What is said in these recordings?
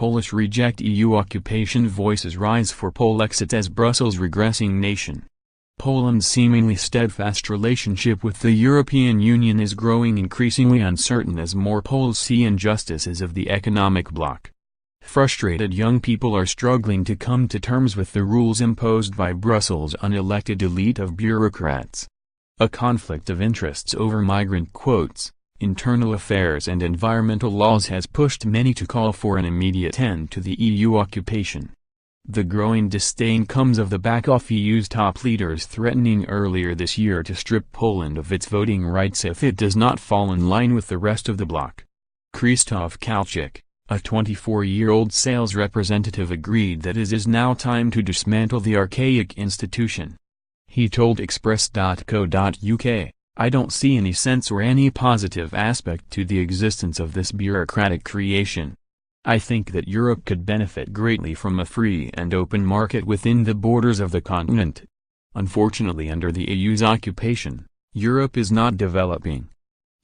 Polish reject EU occupation. Voices rise for Polexit as Brussels regressing nation. Poland's seemingly steadfast relationship with the European Union is growing increasingly uncertain as more Poles see injustices of the economic bloc. Frustrated young people are struggling to come to terms with the rules imposed by Brussels' unelected elite of bureaucrats. A conflict of interests over migrant quotas, internal affairs and environmental laws has pushed many to call for an immediate end to the EU occupation. The growing disdain comes of the back of EU's top leaders threatening earlier this year to strip Poland of its voting rights if it does not fall in line with the rest of the bloc. Krzysztof Kalczyk, a 24-year-old sales representative, agreed that it is now time to dismantle the archaic institution. He told Express.co.uk, "I don't see any sense or any positive aspect to the existence of this bureaucratic creation. I think that Europe could benefit greatly from a free and open market within the borders of the continent. Unfortunately, under the EU's occupation, Europe is not developing.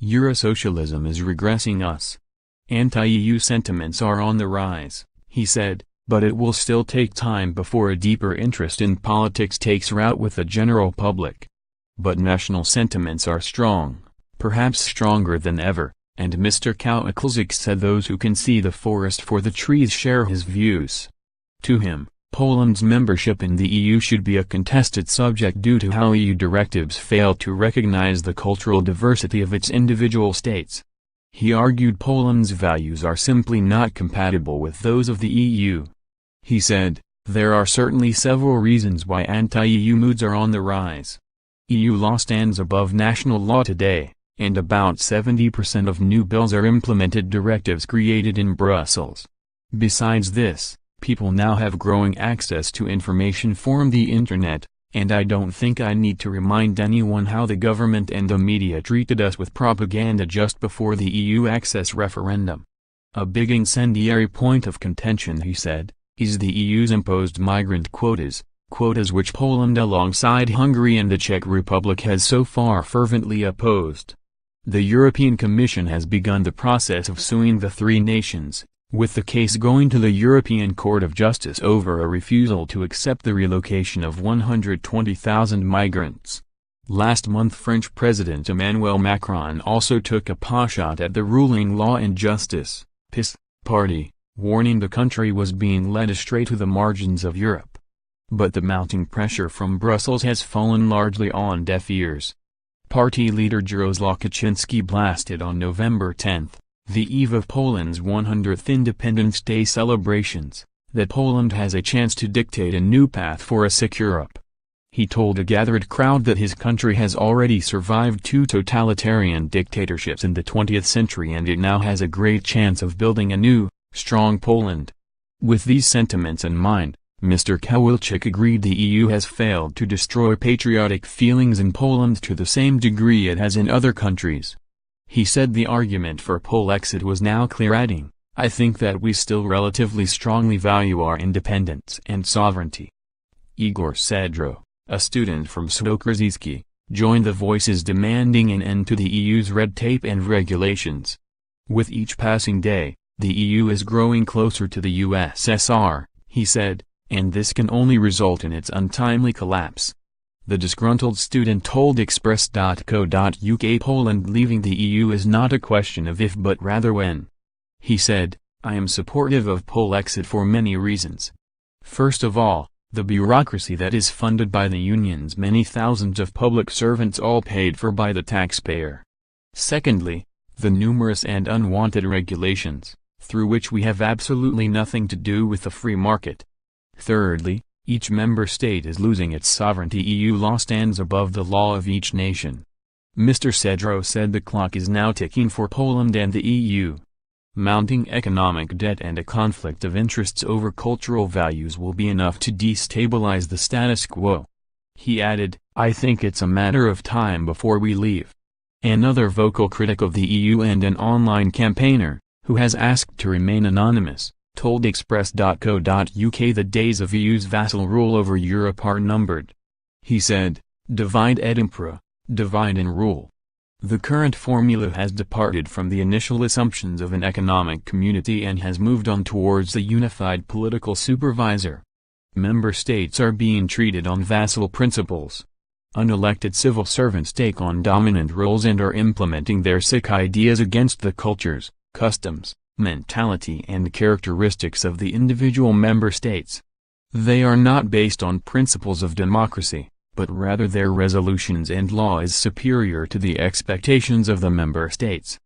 Eurosocialism is regressing us. Anti-EU sentiments are on the rise," he said, "but it will still take time before a deeper interest in politics takes root with the general public. But national sentiments are strong, perhaps stronger than ever." And Mr. Kalczyk said those who can see the forest for the trees share his views. To him, Poland's membership in the EU should be a contested subject due to how EU directives fail to recognize the cultural diversity of its individual states. He argued Poland's values are simply not compatible with those of the EU. He said, "There are certainly several reasons why anti-EU moods are on the rise. EU law stands above national law today, and about 70% of new bills are implemented directives created in Brussels. Besides this, people now have growing access to information from the internet, and I don't think I need to remind anyone how the government and the media treated us with propaganda just before the EU access referendum. A big incendiary point of contention," he said, "is the EU's imposed migrant quotas which Poland alongside Hungary and the Czech Republic has so far fervently opposed. The European Commission has begun the process of suing the three nations, with the case going to the European Court of Justice over a refusal to accept the relocation of 120,000 migrants. Last month French President Emmanuel Macron also took a potshot at the ruling Law and Justice (PiS) party, warning the country was being led astray to the margins of Europe. But the mounting pressure from Brussels has fallen largely on deaf ears. Party leader Jarosław Kaczyński blasted on November 10, the eve of Poland's 100th Independence Day celebrations, that Poland has a chance to dictate a new path for a secure Europe. He told a gathered crowd that his country has already survived two totalitarian dictatorships in the 20th century and it now has a great chance of building a new, strong Poland. With these sentiments in mind, Mr. Kalczyk agreed the EU has failed to destroy patriotic feelings in Poland to the same degree it has in other countries. He said the argument for Polexit was now clear, adding, "I think that we still relatively strongly value our independence and sovereignty." Igor Sedro, a student from Stokrzyski, joined the voices demanding an end to the EU's red tape and regulations. "With each passing day, the EU is growing closer to the USSR," he said, "and this can only result in its untimely collapse." The disgruntled student told Express.co.uk Poland leaving the EU is not a question of if but rather when. He said, "I am supportive of Polexit for many reasons. First of all, the bureaucracy that is funded by the union's many thousands of public servants all paid for by the taxpayer. Secondly, the numerous and unwanted regulations, through which we have absolutely nothing to do with the free market. Thirdly, each member state is losing its sovereignty. EU law stands above the law of each nation." Mr. Sedro said the clock is now ticking for Poland and the EU. Mounting economic debt and a conflict of interests over cultural values will be enough to destabilize the status quo. He added, "I think it's a matter of time before we leave." Another vocal critic of the EU and an online campaigner, who has asked to remain anonymous, told Express.co.uk the days of EU's vassal rule over Europe are numbered. He said, "Divide et impera, divide and rule." The current formula has departed from the initial assumptions of an economic community and has moved on towards a unified political supervisor. Member states are being treated on vassal principles. Unelected civil servants take on dominant roles and are implementing their sick ideas against the cultures, customs, mentality and characteristics of the individual member states. They are not based on principles of democracy, but rather their resolutions and law is superior to the expectations of the member states.